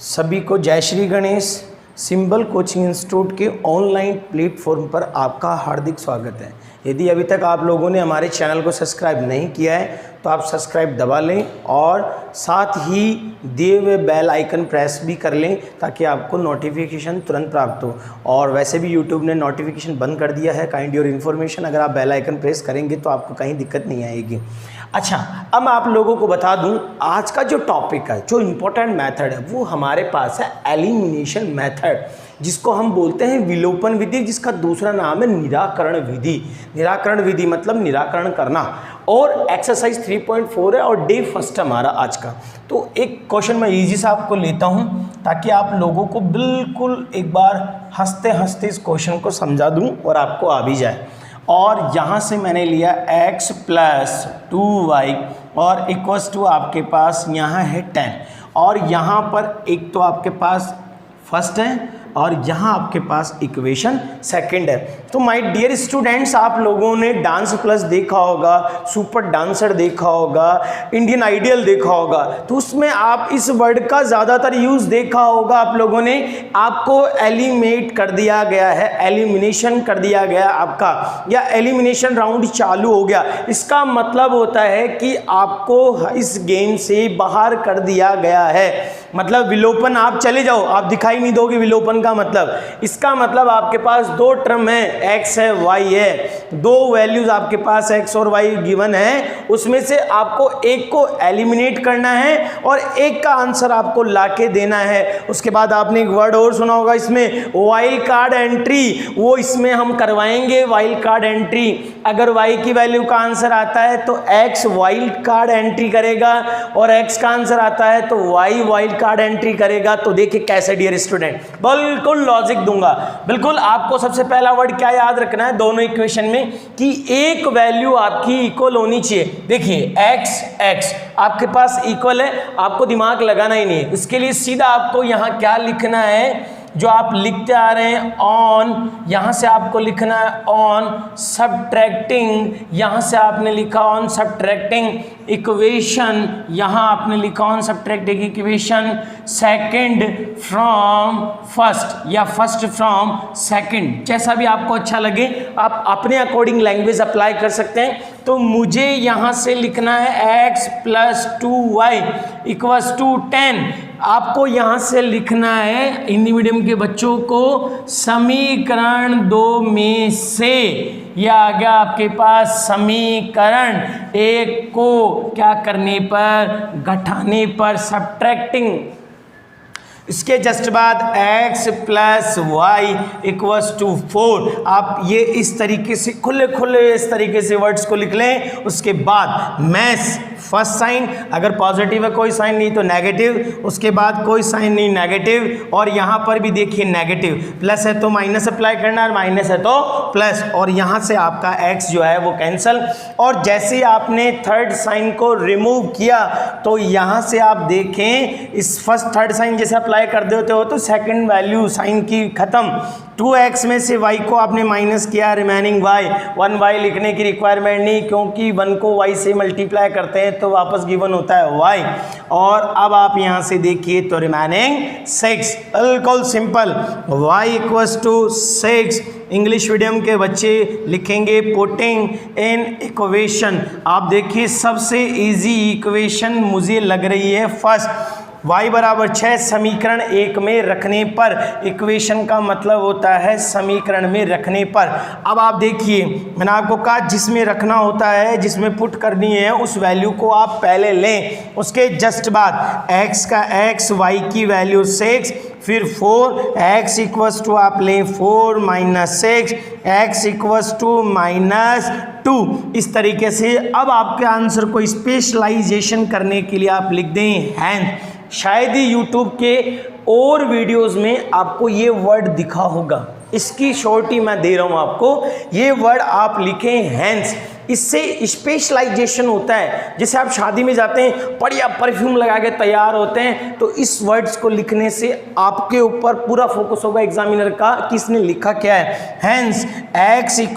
सभी को जय Shri Ganesh. Symbol coaching institute के ऑनलाइन प्लेटफॉर्म पर आपका हार्दिक स्वागत है। यदि अभी तक आप लोगों ने हमारे चैनल को सब्सक्राइब नहीं किया है तो आप सब्सक्राइब दबा लें और साथ ही दिए हुए बेल आइकन प्रेस भी कर लें ताकि आपको नोटिफिकेशन तुरंत प्राप्त हो। और वैसे भी यूट्यूब ने नोटिफिकेशन बंद कर दिया है काइंड योर इन्फॉर्मेशन, अगर आप बेल आइकन प्रेस करेंगे तो आपको कहीं दिक्कत नहीं आएगी। अच्छा, अब मैं आप लोगों को बता दूं आज का जो टॉपिक है, जो इम्पोर्टेंट मेथड है वो हमारे पास है एलिमिनेशन मेथड, जिसको हम बोलते हैं विलोपन विधि, जिसका दूसरा नाम है निराकरण विधि। निराकरण विधि मतलब निराकरण करना। और एक्सरसाइज 3.4 है और डे फर्स्ट हमारा आज का। तो एक क्वेश्चन मैं इजी सा आपको लेता हूं ताकि आप लोगों को बिल्कुल एक बार हंसते हंसते इस क्वेश्चन को समझा दूं और आपको आ भी जाए। और यहाँ से मैंने लिया x + 2y और इक्वल्स टू आपके पास यहाँ है 10 और यहाँ पर एक तो आपके पास फर्स्ट है और यहाँ आपके पास इक्वेशन सेकंड है। तो माय डियर स्टूडेंट्स, आप लोगों ने डांस प्लस देखा होगा, सुपर डांसर देखा होगा, इंडियन आइडियल देखा होगा, तो उसमें आप इस वर्ड का ज़्यादातर यूज़ देखा होगा आप लोगों ने। आपको एलिमिनेट कर दिया गया है, एलिमिनेशन कर दिया गया आपका, या एलिमिनेशन राउंड चालू हो गया। इसका मतलब होता है कि आपको इस गेम से बाहर कर दिया गया है। मतलब विलोपन, आप चले जाओ, आप दिखाई नहीं दोगे विलोपन का मतलब। इसका मतलब आपके पास दो टर्म है, x है y है, दो वैल्यूज आपके पास x और y गिवन है, उसमें से आपको एक को एलिमिनेट करना है और एक का आंसर आपको लाके देना है। उसके बाद आपने एक वर्ड और सुना होगा इसमें, वाइल्ड कार्ड एंट्री, वो इसमें हम करवाएंगे वाइल्ड कार्ड एंट्री। अगर y की वैल्यू का आंसर आता है तो x वाइल्ड कार्ड एंट्री करेगा और x का आंसर आता है तो y वाइल्ड कार्ड एंट्री करेगा। तो देखिए कैसे डियर स्टूडेंट, बिल्कुल लॉजिक दूंगा। बिल्कुल आपको सबसे पहला वर्ड क्या याद रखना है दोनों इक्वेशन में, कि एक वैल्यू आपकी इक्वल होनी चाहिए। देखिए x आपके पास इक्वल है, आपको दिमाग लगाना ही नहीं है। इसके लिए सीधा आपको यहाँ क्या लिखना है, जो आप लिखते आ रहे हैं ऑन, यहाँ से आपको लिखना है ऑन सब्ट्रैक्टिंग, यहाँ से आपने लिखा ऑन सब्ट्रैक्टिंग इक्वेशन, यहाँ आपने लिखा on subtracting equation second from first या फर्स्ट फ्रॉम सेकंड, जैसा भी आपको अच्छा लगे आप अपने अकॉर्डिंग लैंग्वेज अप्लाई कर सकते हैं। तो मुझे यहाँ से लिखना है x + 2y = 10। आपको यहाँ से लिखना है हिंदी मीडियम के बच्चों को समीकरण 2 में से, यह आ गया आपके पास समीकरण 1 को क्या करने पर, घटाने पर, सब्ट्रैक्टिंग। इसके जस्ट बाद x + y = 4। आप ये इस तरीके से खुले खुले इस तरीके से वर्ड्स को लिख लें। उसके बाद मैथ्स फर्स्ट साइन, अगर पॉजिटिव है कोई साइन नहीं तो नेगेटिव, उसके बाद कोई साइन नहीं नेगेटिव, और यहाँ पर भी देखिए नेगेटिव, प्लस है तो माइनस अप्लाई करना और माइनस है तो प्लस, और यहाँ से आपका x जो है वो कैंसल। और जैसे ही आपने थर्ड साइन को रिमूव किया तो यहाँ से आप देखें इस फर्स्ट थर्ड साइन जैसे अप्लाई कर देते हो तो सेकंड वैल्यू साइन की खत्म। 2x में से y को आपने माइनस किया, रिमेनिंग y, 1y लिखने की रिक्वायरमेंट नहीं क्योंकि 1 को y से मल्टीप्लाई करते हैं तो वापस गिवन होता है y। और अब आप यहाँ से देखिए तो रिमेनिंग 6, बिल्कुल सिंपल, y = 6। इंग्लिश मीडियम के बच्चे लिखेंगे पुटिंग इन इक्वेशन। आप देखिए सबसे इजी इक्वेशन मुझे लग रही है फर्स्ट, y = 6 समीकरण 1 में रखने पर, इक्वेशन का मतलब होता है समीकरण में रखने पर। अब आप देखिए मैंने आपको कहा जिसमें रखना होता है, जिसमें पुट करनी है उस वैल्यू को आप पहले लें। उसके जस्ट बाद x का x, y की वैल्यू 6, फिर 4, x = आप लें 4 - 6, x = -2। इस तरीके से अब आपके आंसर को स्पेशलाइजेशन करने के लिए आप लिख दें हैंस। शायद ही यूट्यूब के और वीडियोस में आपको ये वर्ड दिखा होगा, इसकी शॉर्टी मैं दे रहा हूँ आपको। ये वर्ड आप लिखें हैंस, इससे स्पेशलाइजेशन होता है। जैसे आप शादी में जाते हैं, बढ़िया परफ्यूम लगा के तैयार होते हैं, तो इस वर्ड्स को लिखने से आपके ऊपर पूरा फोकस होगा एग्जामिनर का कि इसने लिखा क्या है। हैंस x =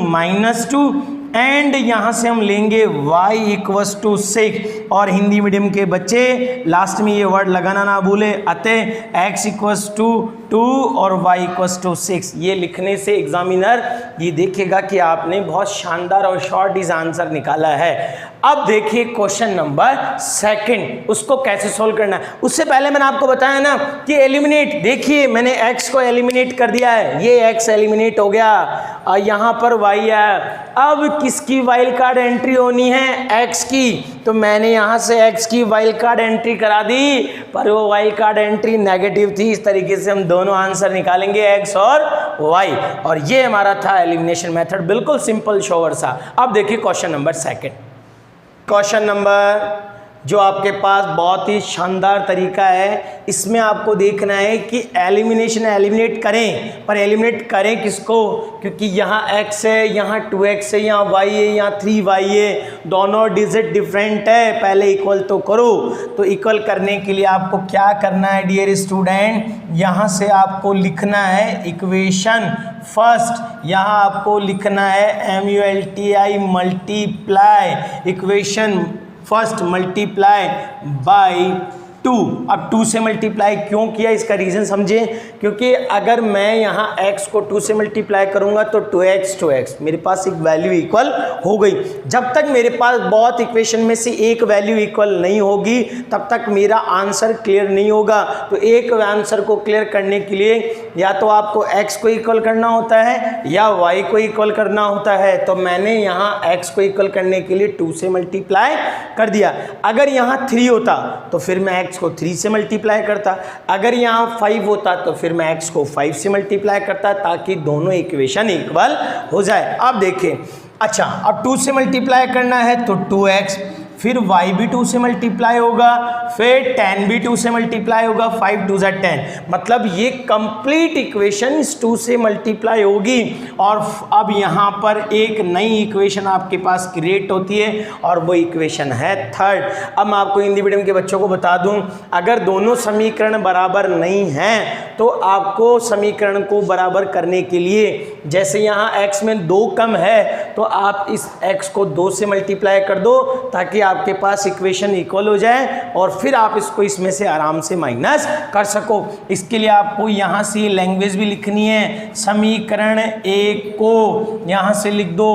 -2, एंड यहाँ से हम लेंगे y इक्वस टू 6 और हिंदी मीडियम के बच्चे लास्ट में ये वर्ड लगाना ना भूले, अतः x इक्वस टू 2 और y इक्वस टू 6। ये लिखने से एग्जामिनर ये देखेगा कि आपने बहुत शानदार और शॉर्ट इज आंसर निकाला है। अब देखिए क्वेश्चन नंबर 2, उसको कैसे सोल्व करना है। उससे पहले मैंने आपको बताया ना कि एलिमिनेट, देखिए मैंने x को एलिमिनेट कर दिया है, ये x एलिमिनेट हो गया और यहाँ पर y है। अब किसकी वाइल्ड कार्ड एंट्री होनी है? x की। तो मैंने यहाँ से x की वाइल्ड कार्ड एंट्री करा दी, पर वो वाइल्ड कार्ड एंट्री नेगेटिव थी। इस तरीके से हम दोनों आंसर निकालेंगे x और y, और ये हमारा था एलिमिनेशन मेथड, बिल्कुल सिंपल शोवर सा। अब देखिए क्वेश्चन नंबर 2। क्वेश्चन नंबर जो आपके पास बहुत ही शानदार तरीका है, इसमें आपको देखना है कि एलिमिनेट करें, पर एलिमिनेट करें किसको? क्योंकि यहाँ x है, यहाँ 2x है, यहाँ y है, यहाँ 3y है, दोनों डिजिट डिफरेंट है। पहले इक्वल तो करो। तो इक्वल करने के लिए आपको क्या करना है डियर स्टूडेंट? यहाँ से आपको लिखना है इक्वेशन फर्स्ट, यहाँ आपको लिखना है MULTI multiply, equation first multiply by 2। अब 2 से मल्टीप्लाई क्यों किया, इसका रीज़न समझे। क्योंकि अगर मैं यहाँ x को 2 से मल्टीप्लाई करूँगा तो 2x मेरे पास एक वैल्यू इक्वल हो गई। जब तक मेरे पास बहुत इक्वेशन में से एक वैल्यू इक्वल नहीं होगी तब तक मेरा आंसर क्लियर नहीं होगा। तो एक आंसर को क्लियर करने के लिए या तो आपको x को इक्वल करना होता है या y को इक्वल करना होता है। तो मैंने यहाँ x को इक्वल करने के लिए 2 से मल्टीप्लाई कर दिया। अगर यहाँ 3 होता तो फिर मैं x को 3 से मल्टीप्लाई करता, अगर यहाँ 5 होता तो फिर मैं x को 5 से मल्टीप्लाई करता, ताकि दोनों इक्वेशन इक्वल हो जाए। अब देखें, अच्छा अब 2 से मल्टीप्लाई करना है तो 2x, फिर y भी 2 से मल्टीप्लाई होगा, फिर 10 भी 2 से मल्टीप्लाई होगा, 5 2 10, मतलब ये कंप्लीट इक्वेशन इस 2 से मल्टीप्लाई होगी। और अब यहाँ पर एक नई इक्वेशन आपके पास क्रिएट होती है और वो इक्वेशन है 3rd। अब मैं आपको हिंदी मीडियम के बच्चों को बता दूं, अगर दोनों समीकरण बराबर नहीं हैं तो आपको समीकरण को बराबर करने के लिए, जैसे यहाँ x में 2 कम है तो आप इस x को 2 से मल्टीप्लाई कर दो ताकि आपके पास इक्वेशन इक्वल हो जाए और फिर आप इसको इसमें से आराम से माइनस कर सको। इसके लिए आपको यहाँ से लैंग्वेज भी लिखनी है। समीकरण 1 को यहाँ से लिख दो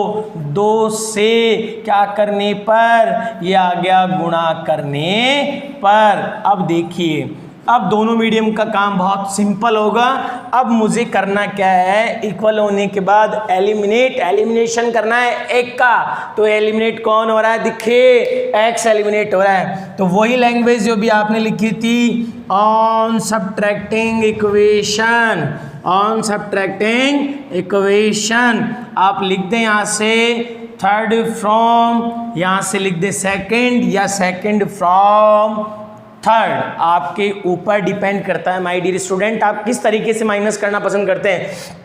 2 से क्या करने पर, ये आ गया गुणा करने पर। अब देखिए, अब दोनों मीडियम का काम बहुत सिंपल होगा। अब मुझे करना क्या है, इक्वल होने के बाद एलिमिनेशन करना है एक का। तो एलिमिनेट कौन हो रहा है, दिखे x एलिमिनेट हो रहा है। तो वही लैंग्वेज जो भी आपने लिखी थी, ऑन सब्ट्रैक्टिंग इक्वेशन आप लिख दें यहाँ से 3rd फ्रॉम, यहाँ से लिख दे 2nd या 2nd फ्रॉम 3rd। आपके ऊपर डिपेंड करता है माय डियर स्टूडेंट, आप किस तरीके से माइनस करना पसंद करते हैं।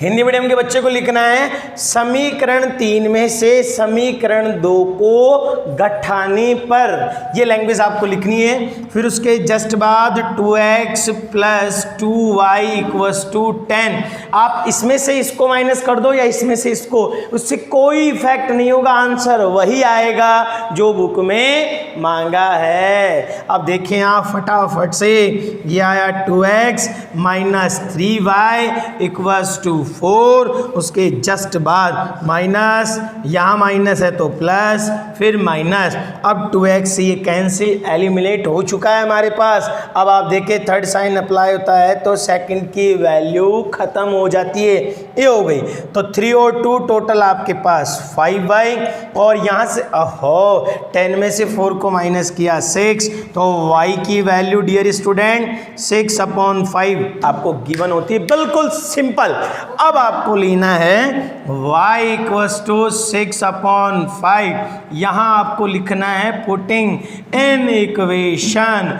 हिंदी मीडियम के बच्चे को लिखना है समीकरण 3 में से समीकरण 2 को घटाने पर, ये लैंग्वेज आपको लिखनी है। फिर उसके जस्ट बाद 2x plus 2y equals to 10। आप इसमें से इसको माइनस कर दो या इसमें से इसको, उससे कोई इफेक्ट नहीं होगा, आंसर वही आएगा जो बुक में मांगा है। अब देखें आप फटाफट से, ये आया 2x minus 3y equals to 4, उसके जस्ट बाद माइनस, यहाँ माइनस है तो प्लस, फिर माइनस। अब 2x से ये कैंसिल, एलिमिनेट हो चुका है हमारे पास। अब आप देखें 3rd साइन अप्लाई होता है तो 2nd की वैल्यू खत्म हो जाती है, ये हो गई। तो 3 और 2 टोटल आपके पास 5y, और यहाँ से 10 में से 4 को माइनस किया 6, तो y की वैल्यू डियर स्टूडेंट 6/5 आपको गिवन होती है, बिल्कुल सिंपल। अब आपको लेना है y इक्वस टू 6/5, यहाँ आपको लिखना है पुटिंग इन इक्वेशन,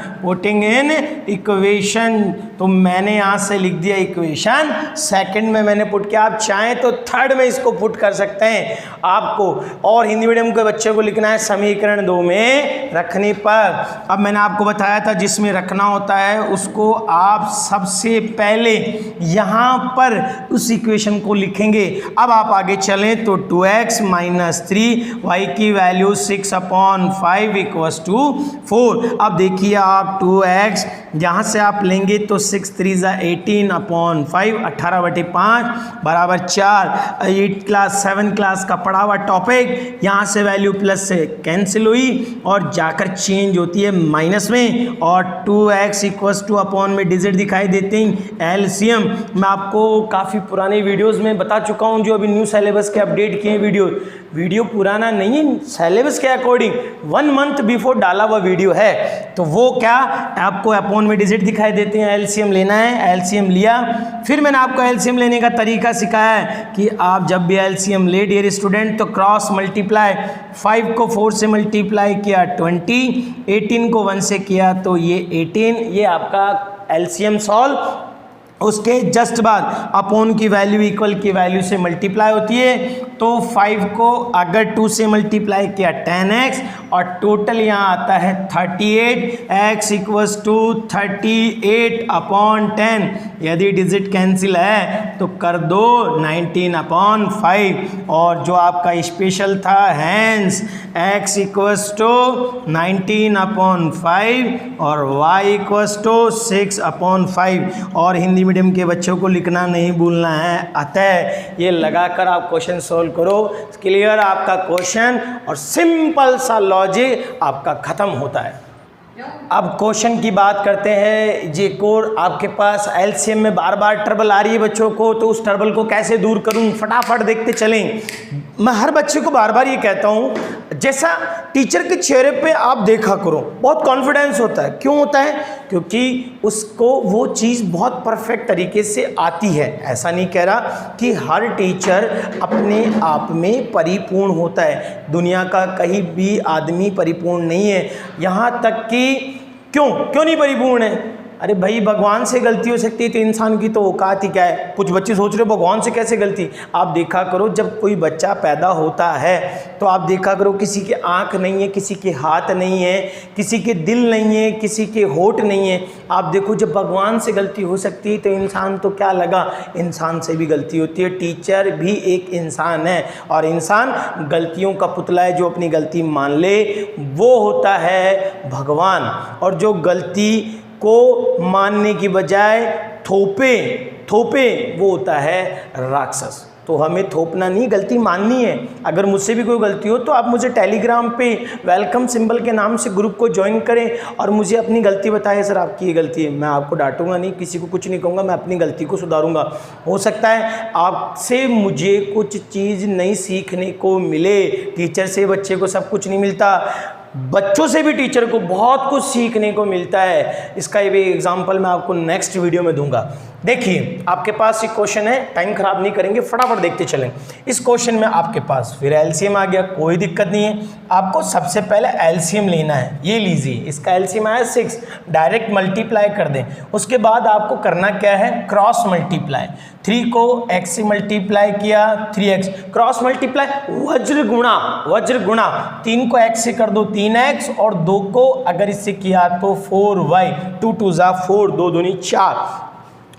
तो मैंने यहाँ से लिख दिया इक्वेशन 2nd में मैंने पुट किया। आप चाहें तो 3rd में इसको पुट कर सकते हैं आपको। और हिंदी मीडियम के बच्चे को लिखना है समीकरण 2 में रखने पर। अब मैंने आपको बताया था जिसमें रखना होता है उसको आप सबसे पहले यहाँ पर उस इक्वेशन को लिखेंगे। अब आप आगे चलें तो 2x माइनस 3 y की वैल्यू 6/5 इक्वस टू 4। अब देखिए आप 2x यहाँ से आप लेंगे तो 6 3 ज़ा 18/5 18/5 बराबर 4। 8 क्लास 7 क्लास का पढ़ा हुआ टॉपिक, यहाँ से वैल्यू प्लस से कैंसिल हुई और जाकर चेंज होती है माइनस में, और 2x इक्वस टू अपॉन में डिजिट दिखाई देते हैं एलसीएम। मैं आपको काफ़ी पुराने वीडियोस में बता चुका हूँ, जो अभी न्यू सिलेबस के अपडेट किए वीडियो पुराना नहीं है, सिलेबस के अकॉर्डिंग 1 मंथ बिफोर डाला हुआ वीडियो है। तो वो क्या आपको अपॉन में डिजिट दिखाई देते हैं, एलसीएम लेना है, एलसीएम लिया। फिर मैंने आपको एलसीएम लेने का तरीका सिखाया है कि आप जब भी एलसीएम ले डियर स्टूडेंट तो क्रॉस मल्टीप्लाई, 5 को 4 से मल्टीप्लाई किया 20, 18 को 1 से किया तो ये 18, ये आपका एलसीएम सॉल्व। उसके जस्ट बाद अपॉन की वैल्यू इक्वल की वैल्यू से मल्टीप्लाई होती है, तो 5 को अगर 2 से मल्टीप्लाई किया 10x और टोटल यहाँ आता है 38x इक्वस टू 38/10। यदि डिजिट कैंसिल है तो कर दो 19/5, और जो आपका स्पेशल था हैंस x इक्वस टू 19/5 और y इक्वस टू 6/5। और हिंदी मीडियम के बच्चों को लिखना नहीं भूलना है, अतः ये लगाकर आप क्वेश्चन सॉल्व करो, क्लियर आपका क्वेश्चन और सिंपल सा लॉजिक आपका खत्म होता है। अब क्वेश्चन की बात करते हैं। जे कोर आपके पास एलसीएम में बार बार ट्रबल आ रही है बच्चों को, तो उस ट्रबल को कैसे दूर करूं, फटाफट देखते चलें। मैं हर बच्चे को बार बार ये कहता हूं, जैसा टीचर के चेहरे पे आप देखा करो, बहुत कॉन्फिडेंस होता है। क्यों होता है? क्योंकि उसको वो चीज़ बहुत परफेक्ट तरीके से आती है। ऐसा नहीं कह रहा कि हर टीचर अपने आप में परिपूर्ण होता है, दुनिया का कहीं भी आदमी परिपूर्ण नहीं है। यहाँ तक कि क्यों नहीं परिपूर्ण है? अरे भाई, भगवान से गलती हो सकती है तो इंसान की तो औकात ही क्या है। कुछ बच्चे सोच रहे हो भगवान से कैसे गलती। आप देखा करो, जब कोई बच्चा पैदा होता है तो आप देखा करो, किसी के आंख नहीं है, किसी के हाथ नहीं है, किसी के दिल नहीं है, किसी के होठ नहीं है। आप देखो, जब भगवान से गलती हो सकती है तो इंसान तो क्या लगा, इंसान से भी गलती होती है। टीचर भी एक इंसान है, और इंसान गलतियों का पुतला है। जो अपनी गलती मान ले वो होता है भगवान, और जो गलती को मानने की बजाय थोपे वो होता है राक्षस। तो हमें थोपना नहीं, गलती माननी है। अगर मुझसे भी कोई गलती हो तो आप मुझे टेलीग्राम पे वेलकम सिंबल के नाम से ग्रुप को ज्वाइन करें और मुझे अपनी गलती बताएं, सर आपकी ये गलती है। मैं आपको डांटूंगा नहीं, किसी को कुछ नहीं कहूँगा, मैं अपनी गलती को सुधारूंगा। हो सकता है आपसे मुझे कुछ चीज़ नई सीखने को मिले। टीचर से बच्चे को सब कुछ नहीं मिलता, बच्चों से भी टीचर को बहुत कुछ सीखने को मिलता है। इसका ये भी एग्जाम्पल मैं आपको नेक्स्ट वीडियो में दूंगा। देखिए, आपके पास एक क्वेश्चन है, टाइम खराब नहीं करेंगे, फटाफट देखते चलें। इस क्वेश्चन में आपके पास फिर एलसीएम आ गया, कोई दिक्कत नहीं है। आपको सबसे पहले एलसीएम लेना है। ये लीजिए, इसका एलसीएम आया 6, डायरेक्ट मल्टीप्लाई कर दें। उसके बाद आपको करना क्या है, क्रॉस मल्टीप्लाई। 3 को x से मल्टीप्लाई किया 3x, क्रॉस मल्टीप्लाई वज्र गुणा 3 को x से कर दो 3x, और 2 को अगर इससे किया तो 4y, 2 2 ज़ा 4, 2 दूनी 4,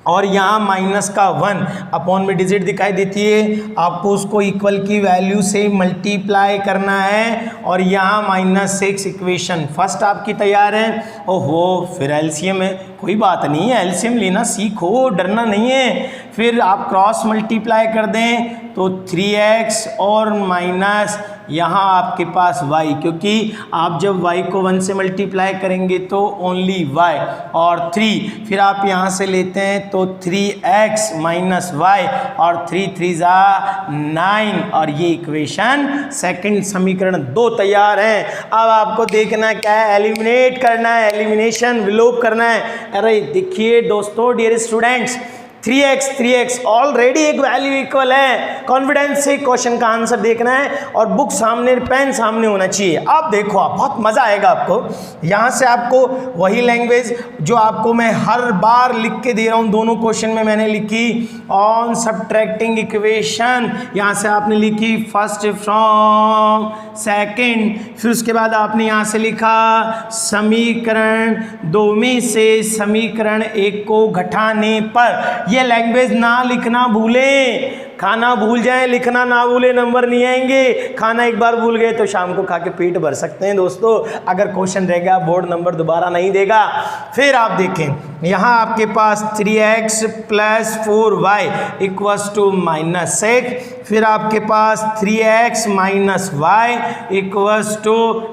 और यहाँ माइनस का 1 अपॉन में डिजिट दिखाई देती है। आपको उसको इक्वल की वैल्यू से मल्टीप्लाई करना है, और यहाँ -6 इक्वेशन फर्स्ट आपकी तैयार है। ओहो, फिर एलसीएम है, कोई बात नहीं है, एलसीएम लेना सीखो, डरना नहीं है। फिर आप क्रॉस मल्टीप्लाई कर दें तो 3x और माइनस यहाँ आपके पास y, क्योंकि आप जब y को 1 से मल्टीप्लाई करेंगे तो ओनली y, और 3 फिर आप यहाँ से लेते हैं तो 3x माइनस y, और 3 3 ज़ा 9, और ये इक्वेशन सेकंड समीकरण 2 तैयार है। अब आपको देखना क्या है, एलिमिनेट करना है, एलिमिनेशन विलोप करना है। अरे देखिए दोस्तों, डियर स्टूडेंट्स, 3x ऑलरेडी एक वैल्यू इक्वल है। कॉन्फिडेंस से क्वेश्चन का आंसर देखना है, और बुक सामने, पेन सामने होना चाहिए। अब देखो, आप बहुत मजा आएगा आपको। यहाँ से आपको वही लैंग्वेज जो आपको मैं हर बार लिख के दे रहा हूँ, दोनों क्वेश्चन में मैंने लिखी ऑन सब्ट्रैक्टिंग इक्वेशन। यहाँ से आपने लिखी फर्स्ट फ्रॉम सेकंड, फिर उसके बाद आपने यहाँ से लिखा समीकरण 2 में से समीकरण 1 को घटाने पर ये लैंग्वेज ना लिखना भूलें, खाना भूल जाएं, लिखना ना भूलें, नंबर नहीं आएंगे। खाना एक बार भूल गए तो शाम को खा के पेट भर सकते हैं दोस्तों। अगर क्वेश्चन रहेगा बोर्ड नंबर दोबारा नहीं देगा। फिर आप देखें यहाँ आपके पास 3x + 4y = -6, फिर आपके पास 3x - y =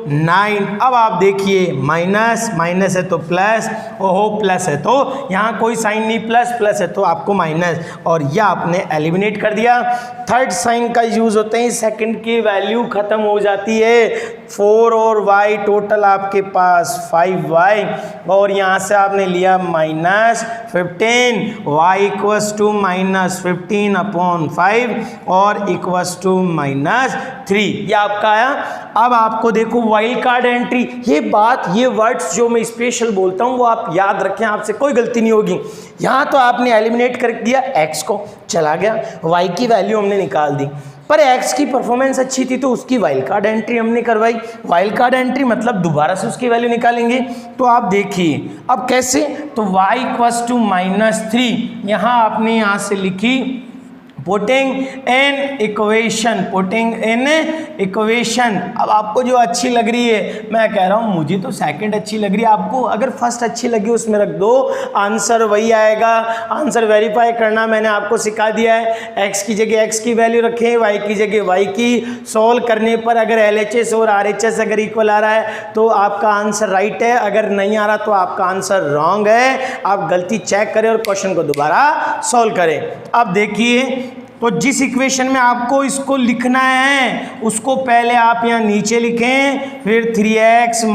9। अब आप देखिए माइनस माइनस है तो प्लस, ओहो प्लस है तो यहाँ कोई साइन नहीं, प्लस प्लस है तो आपको माइनस, और यह आपने एलिमिनेट कर दिया। थर्ड साइन का यूज होते ही सेकंड की वैल्यू खत्म हो जाती है। 4 और y टोटल आपके पास 5y, और यहाँ से आपने लिया -15, y = -15/5 और =-3, ये आपका आया। अब आपको देखो वाइल्ड कार्ड एंट्री, ये बात, ये वर्ड्स जो मैं स्पेशल बोलता हूँ वो आप याद रखें, आपसे कोई गलती नहीं होगी। यहाँ तो आपने एलिमिनेट कर दिया, x को चला गया, y की वैल्यू हमने निकाल दी, पर x की परफॉर्मेंस अच्छी थी तो उसकी वाइल्ड कार्ड एंट्री हमने करवाई। वाइल्ड कार्ड एंट्री मतलब दोबारा से उसकी वैल्यू निकालेंगे। तो आप देखिए अब कैसे, तो y = -3, यहाँ आपने यहाँ से लिखी पुटिंग इन इक्वेशन। अब आपको जो अच्छी लग रही है, मैं कह रहा हूँ मुझे तो सेकंड अच्छी लग रही है, आपको अगर फर्स्ट अच्छी लगी उसमें रख दो, आंसर वही आएगा। आंसर वेरीफाई करना मैंने आपको सिखा दिया है। x की जगह x की वैल्यू रखें, y की जगह y की। सॉल्व करने पर अगर LHS और RHS अगर इक्वल आ रहा है तो आपका आंसर राइट है, अगर नहीं आ रहा तो आपका आंसर रॉन्ग है। आप गलती चेक करें और क्वेश्चन को दोबारा सॉल्व करें। अब देखिए, तो जिस इक्वेशन में आपको इसको लिखना है उसको पहले आप यहाँ नीचे लिखें, फिर 3x -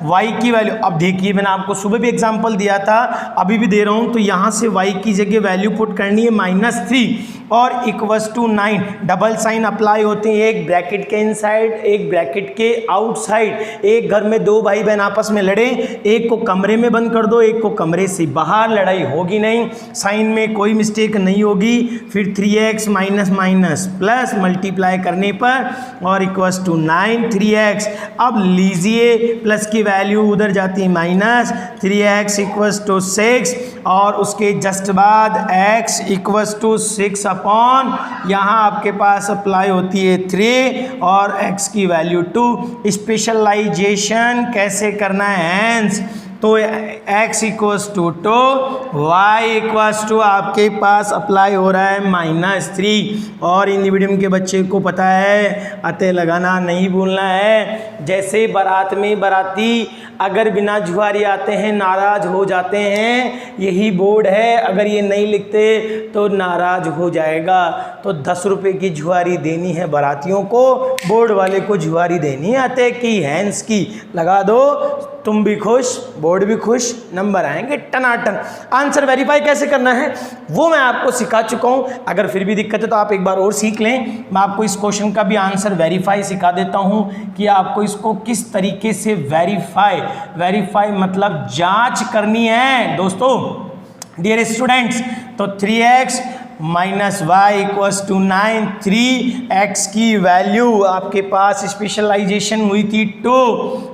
y की वैल्यू। अब देखिए मैंने आपको सुबह भी एग्जांपल दिया था, अभी भी दे रहा हूँ, तो यहाँ से y की जगह वैल्यू पुट करनी है -3 और =9। डबल साइन अप्लाई होते हैं, एक ब्रैकेट के इनसाइड एक ब्रैकेट के आउटसाइड। एक घर में दो भाई बहन आपस में लड़े, एक को कमरे में बंद कर दो, एक को कमरे से बाहर, लड़ाई होगी नहीं, साइन में कोई मिस्टेक नहीं होगी। फिर 3x - प्लस मल्टीप्लाई करने पर और =9 3x। अब लीजिए प्लस की वैल्यू उधर जाती है माइनस, 3x = 6 और उसके जस्ट बाद x = 6 अपॉन, यहाँ आपके पास अप्लाई होती है 3 और x की वैल्यू 2। स्पेशलाइजेशन कैसे करना है हैंस, तो x = 2, y = आपके पास अप्लाई हो रहा है -3। और हिंदी मीडियम के बच्चे को पता है अतः लगाना नहीं भूलना है। जैसे बारात में बाराती अगर बिना जुआरी आते हैं नाराज हो जाते हैं, यही बोर्ड है, अगर ये नहीं लिखते तो नाराज हो जाएगा। तो 10 रुपये की जुआरी देनी है बारातियों को, बोर्ड वाले को जुआरी देनी है अतः की हैंस की। लगा दो, तुम भी खुश, बोर्ड भी खुश, नंबर आएंगे टनाटन। आंसर वेरीफाई कैसे करना है वो मैं आपको सिखा चुका हूं, अगर फिर भी दिक्कत है तो आप एक बार और सीख लें। मैं आपको इस क्वेश्चन का भी आंसर वेरीफाई सिखा देता हूं कि आपको इसको किस तरीके से वेरीफाई मतलब जांच करनी है दोस्तों। डियर स्टूडेंट्स, तो 3x - y = 9, 3x की वैल्यू आपके पास स्पेशलाइजेशन हुई थी 2,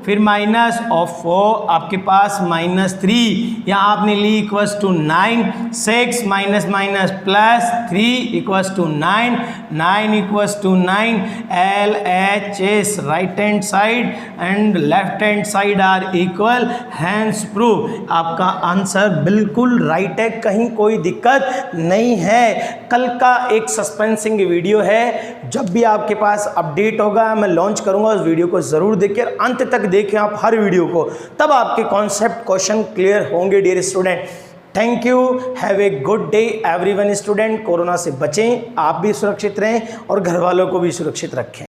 फिर माइनस और 4 आपके पास -3, यहाँ आपने ली =9, 6 minus plus 3 = 9, 9 = 9, LHS right hand side and left hand side are equal, hence prove. आपका आंसर बिल्कुल राइट है, कहीं कोई दिक्कत नहीं है। कल का एक सस्पेंसिंग वीडियो है, जब भी आपके पास अपडेट होगा मैं लॉन्च करूंगा, उस वीडियो को जरूर देखिए, अंत तक देखें आप हर वीडियो को, तब आपके कॉन्सेप्ट क्वेश्चन क्लियर होंगे dear student. Thank you, have a good day everyone student. Corona से बचें, आप भी सुरक्षित रहें और घर वालों को भी सुरक्षित रखें।